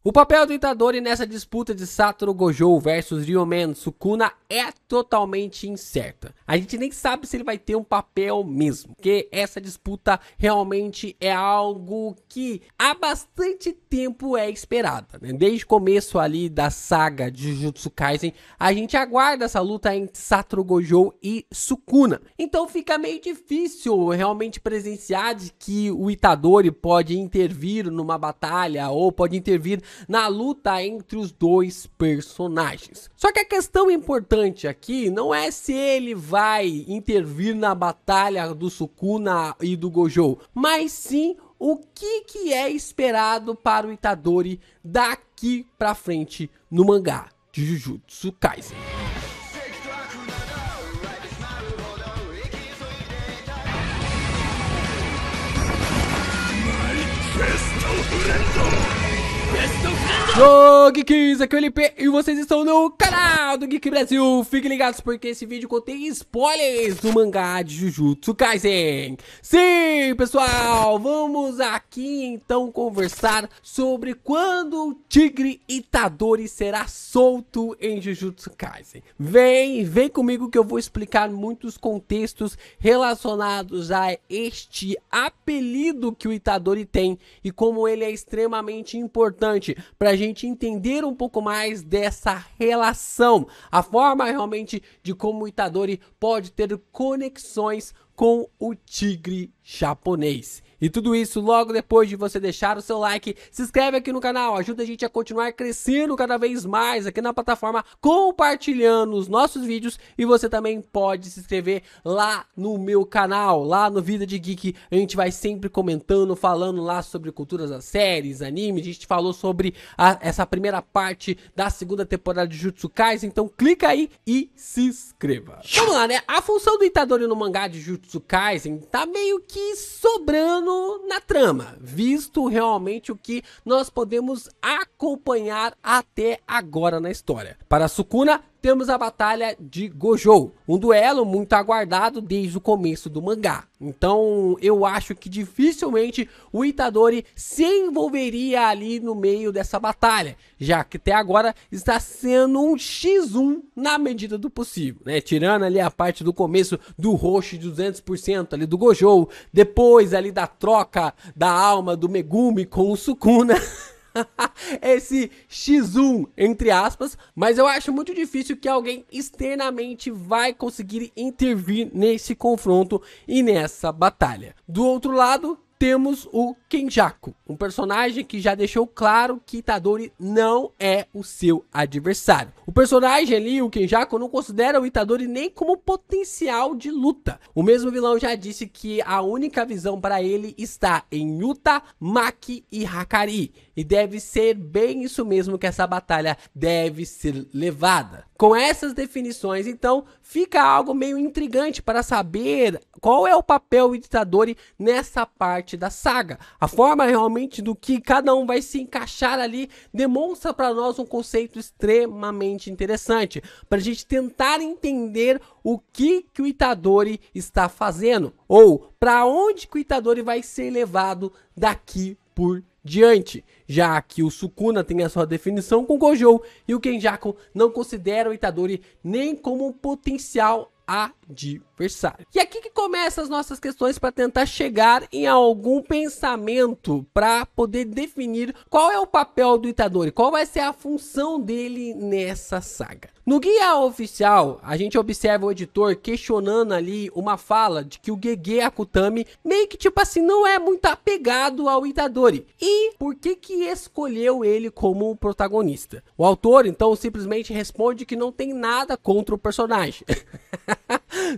O papel do Itadori nessa disputa de Satoru Gojo versus Ryomen Sukuna é totalmente incerta. A gente nem sabe se ele vai ter um papel mesmo, porque essa disputa realmente é algo que há bastante tempo é esperada, né? Desde o começo ali da saga de Jujutsu Kaisen, a gente aguarda essa luta entre Satoru Gojo e Sukuna. Então fica meio difícil realmente presenciar de que o Itadori pode intervir numa batalha ou pode intervir na luta entre os dois personagens. Só que a questão importante aqui não é se ele vai intervir na batalha do Sukuna e do Gojo, mas sim o que é esperado para o Itadori daqui pra frente no mangá de Jujutsu Kaisen. Ô Geeks, aqui é o LP e vocês estão no canal do Geek Brasil. Fiquem ligados porque esse vídeo contém spoilers do mangá de Jujutsu Kaisen. Sim, pessoal, vamos aqui então conversar sobre quando o Tigre Itadori será solto em Jujutsu Kaisen. Vem comigo que eu vou explicar muitos contextos relacionados a este apelido que o Itadori tem e como ele é extremamente importante pra gente entender um pouco mais dessa relação, a forma realmente de como o Itadori pode ter conexões com o tigre japonês. E tudo isso logo depois de você deixar o seu like, se inscreve aqui no canal, ajuda a gente a continuar crescendo cada vez mais aqui na plataforma, compartilhando os nossos vídeos, e você também pode se inscrever lá no meu canal, lá no Vida de Geek. A gente vai sempre comentando, falando lá sobre culturas das séries, animes. A gente falou sobre essa primeira parte da segunda temporada de Jujutsu Kaisen, então clica aí e se inscreva. Vamos lá, né? A função do Itadori no mangá de Jujutsu Kaisen tá meio que sobrando na trama, visto realmente o que nós podemos acompanhar até agora na história. Para Sukuna, temos a batalha de Gojo, um duelo muito aguardado desde o começo do mangá. Então eu acho que dificilmente o Itadori se envolveria ali no meio dessa batalha, já que até agora está sendo um X1 na medida do possível, né? Tirando ali a parte do começo do Roshi de 200% ali do Gojo, depois ali da troca da alma do Megumi com o Sukuna. Esse X1 entre aspas, mas eu acho muito difícil que alguém externamente vai conseguir intervir nesse confronto e nessa batalha. Do outro lado, temos o Kenjaku, um personagem que já deixou claro que Itadori não é o seu adversário. O personagem ali, o Kenjaku, não considera o Itadori nem como potencial de luta. O mesmo vilão já disse que a única visão para ele está em Yuta, Maki e Hakari. E deve ser bem isso mesmo que essa batalha deve ser levada. Com essas definições, então, fica algo meio intrigante para saber qual é o papel do Itadori nessa parte da saga. A forma realmente do que cada um vai se encaixar ali demonstra para nós um conceito extremamente interessante, para a gente tentar entender o que o Itadori está fazendo, ou para onde que o Itadori vai ser levado daqui por diante, já que o Sukuna tem a sua definição com Gojo e o Kenjaku não considera o Itadori nem como um potencial adversário. E aqui que começam as nossas questões para tentar chegar em algum pensamento para poder definir qual é o papel do Itadori, qual vai ser a função dele nessa saga. No guia oficial, a gente observa o editor questionando ali uma fala de que o Gege Akutami meio que tipo assim não é muito apegado ao Itadori. E por que escolheu ele como protagonista? O autor então simplesmente responde que não tem nada contra o personagem.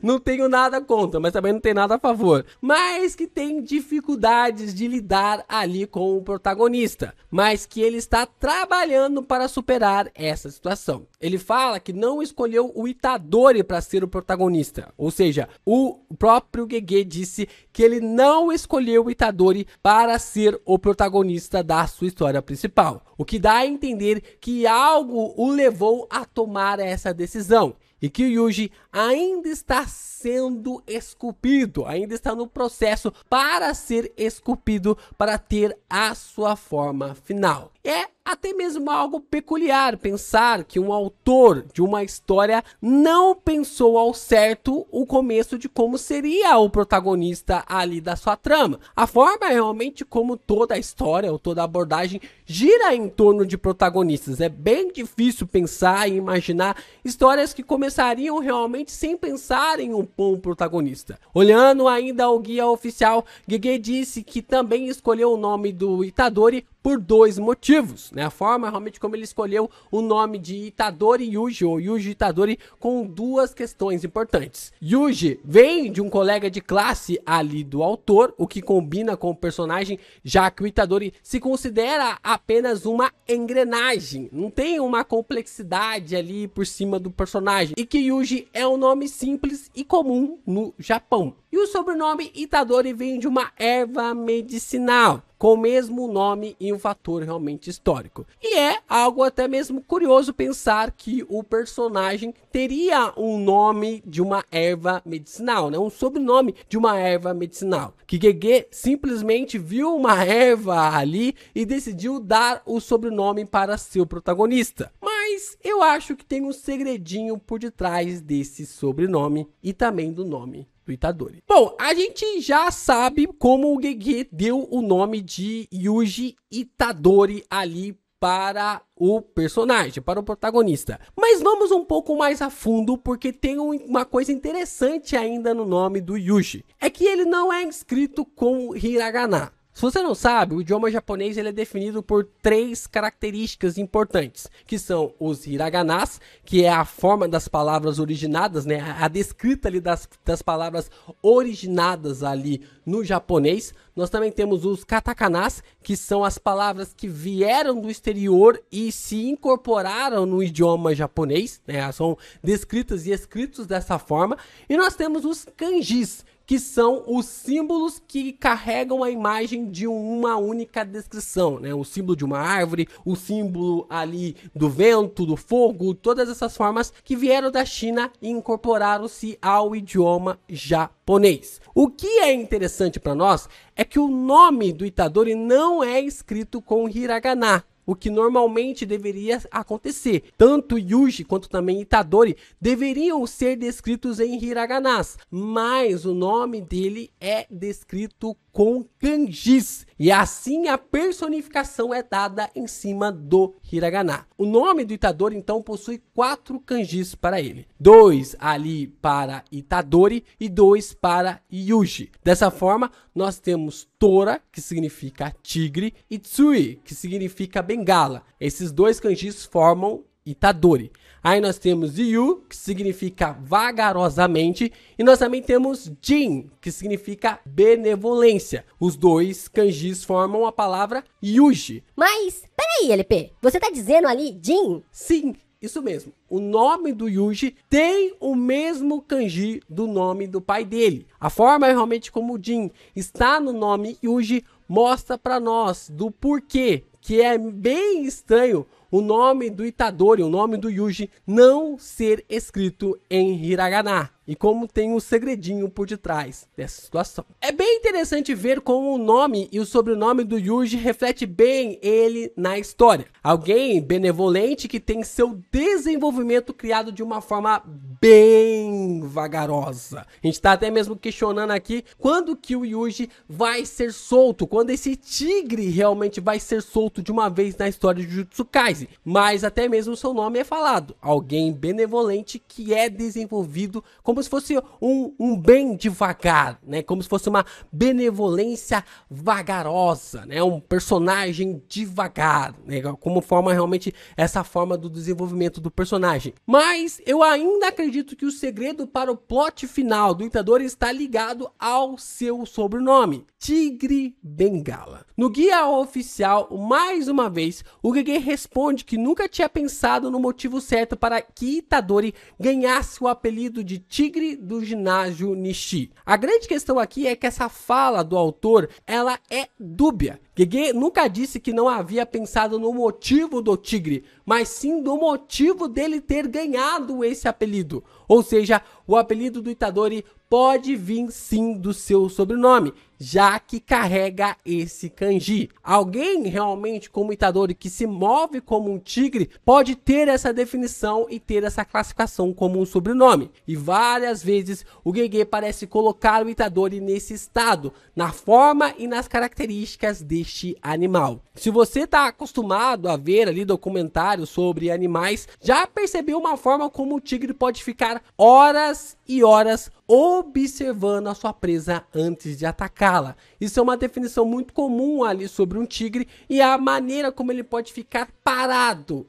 Não tenho nada contra, mas também não tem nada a favor. Mas que tem dificuldades de lidar ali com o protagonista. Mas que ele está trabalhando para superar essa situação. Ele fala que não escolheu o Itadori para ser o protagonista. Ou seja, o próprio Gege disse que ele não escolheu o Itadori para ser o protagonista da sua história principal. O que dá a entender que algo o levou a tomar essa decisão. E que o Yuji ainda está sendo esculpido, ainda está no processo para ser esculpido para ter a sua forma final. É até mesmo algo peculiar pensar que um autor de uma história não pensou ao certo o começo de como seria o protagonista ali da sua trama. A forma realmente como toda a história ou toda a abordagem gira em torno de protagonistas. É bem difícil pensar e imaginar histórias que começariam realmente sem pensar em um bom protagonista. Olhando ainda o guia oficial, Gege disse que também escolheu o nome do Itadori por dois motivos, né? A forma realmente como ele escolheu o nome de Itadori Yuji ou Yuji Itadori com duas questões importantes. Yuji vem de um colega de classe ali do autor, o que combina com o personagem, já que o Itadori se considera apenas uma engrenagem, não tem uma complexidade ali por cima do personagem, e que Yuji é um nome simples e comum no Japão. E o sobrenome Itadori vem de uma erva medicinal com o mesmo nome e um fator realmente histórico. E é algo até mesmo curioso pensar que o personagem teria um nome de uma erva medicinal, né? Um sobrenome de uma erva medicinal. Que Gege simplesmente viu uma erva ali e decidiu dar o sobrenome para seu protagonista. Mas eu acho que tem um segredinho por detrás desse sobrenome e também do nome do Itadori. Bom, a gente já sabe como o Gege deu o nome de Yuji Itadori ali para o personagem, para o protagonista. Mas vamos um pouco mais a fundo, porque tem uma coisa interessante ainda no nome do Yuji. É que ele não é escrito com hiragana. Se você não sabe, o idioma japonês ele é definido por três características importantes, que são os hiraganas, que é a forma das palavras originadas, né, a descrita ali das palavras originadas ali no japonês. Nós também temos os katakanas, que são as palavras que vieram do exterior e se incorporaram no idioma japonês, né, são descritas e escritos dessa forma. E nós temos os kanjis, que são os símbolos que carregam a imagem de uma única descrição, né? O símbolo de uma árvore, o símbolo ali do vento, do fogo, todas essas formas que vieram da China e incorporaram-se ao idioma japonês. O que é interessante para nós é que o nome do Itadori não é escrito com hiragana, o que normalmente deveria acontecer. Tanto Yuji quanto também Itadori deveriam ser descritos em hiraganas, mas o nome dele é descrito com kanjis, e assim a personificação é dada em cima do hiragana. O nome do Itadori então possui 4 kanjis para ele, 2 ali para Itadori e 2 para Yuji. Dessa forma nós temos Tora, que significa tigre, e Tsui, que significa bengala. Esses 2 kanjis formam Itadori. Aí nós temos Yu, que significa vagarosamente, e nós também temos Jin, que significa benevolência. Os 2 kanjis formam a palavra Yuji. Mas, peraí, LP, você tá dizendo ali Jin? Sim, isso mesmo. O nome do Yuji tem o mesmo kanji do nome do pai dele. A forma realmente como o Jin está no nome Yuji mostra para nós do porquê que é bem estranho o nome do Itadori, o nome do Yuji, não ser escrito em hiragana. E como tem um segredinho por detrás dessa situação. É bem interessante ver como o nome e o sobrenome do Yuji reflete bem ele na história. Alguém benevolente que tem seu desenvolvimento criado de uma forma bem vagarosa. A gente tá até mesmo questionando aqui quando que o Yuji vai ser solto, quando esse tigre realmente vai ser solto de uma vez na história de Jujutsu Kaisen. Mas até mesmo o seu nome é falado. Alguém benevolente que é desenvolvido como se fosse um bem devagar, né? Como se fosse uma benevolência vagarosa, né? Um personagem devagar, né? Como forma realmente essa forma do desenvolvimento do personagem. Mas eu ainda acredito que o segredo para o plot final do Itadori está ligado ao seu sobrenome, Tigre Bengala. No guia oficial, mais uma vez, o Gege responde que nunca tinha pensado no motivo certo para que Itadori ganhasse o apelido de Tigre do ginásio Nishi. A grande questão aqui é que essa fala do autor, ela é dúbia. Gege nunca disse que não havia pensado no motivo do tigre, mas sim do motivo dele ter ganhado esse apelido. Ou seja, o apelido do Itadori pode vir sim do seu sobrenome, já que carrega esse kanji. Alguém realmente como Itadori que se move como um tigre pode ter essa definição e ter essa classificação como um sobrenome. E várias vezes o Gege parece colocar o Itadori nesse estado, na forma e nas características deste animal. Se você está acostumado a ver ali documentários sobre animais, já percebeu uma forma como o tigre pode ficar horas e horas observando a sua presa antes de atacá-la. Isso é uma definição muito comum ali sobre um tigre e a maneira como ele pode ficar parado,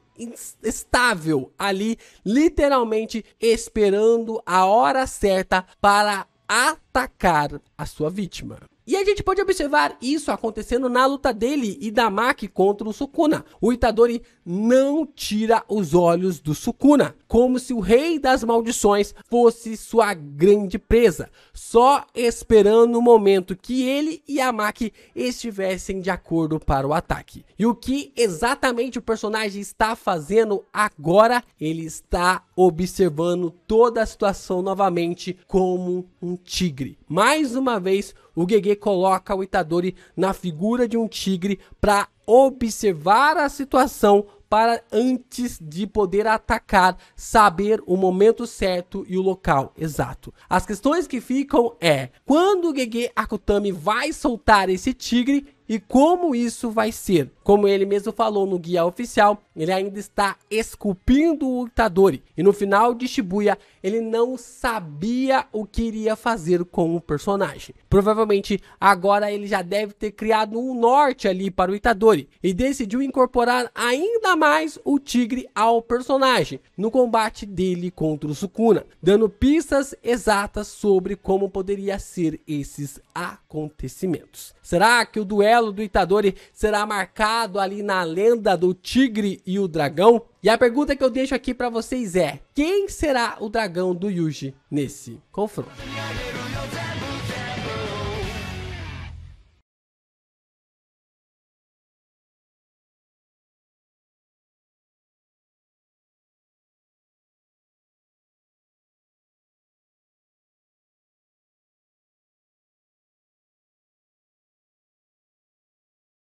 estável ali, literalmente esperando a hora certa para atacar a sua vítima. E a gente pode observar isso acontecendo na luta dele e da Maki contra o Sukuna. O Itadori não tira os olhos do Sukuna, como se o rei das maldições fosse sua grande presa, só esperando o momento que ele e a Maki estivessem de acordo para o ataque. E o que exatamente o personagem está fazendo agora? Ele está observando toda a situação novamente como um tigre. Mais uma vez, o Gege coloca o Itadori na figura de um tigre para observar a situação, para antes de poder atacar, saber o momento certo e o local exato. As questões que ficam é quando o Gege Akutami vai soltar esse tigre e como isso vai ser. Como ele mesmo falou no guia oficial, ele ainda está esculpindo o Itadori. E no final de Shibuya, ele não sabia o que iria fazer com o personagem. Provavelmente agora ele já deve ter criado um norte ali para o Itadori. E decidiu incorporar ainda mais o tigre ao personagem no combate dele contra o Sukuna, dando pistas exatas sobre como poderia ser esses acontecimentos. Será que o duelo do Itadori será marcado ali na lenda do tigre e o dragão? E a pergunta que eu deixo aqui para vocês é: quem será o dragão do Yuji nesse confronto?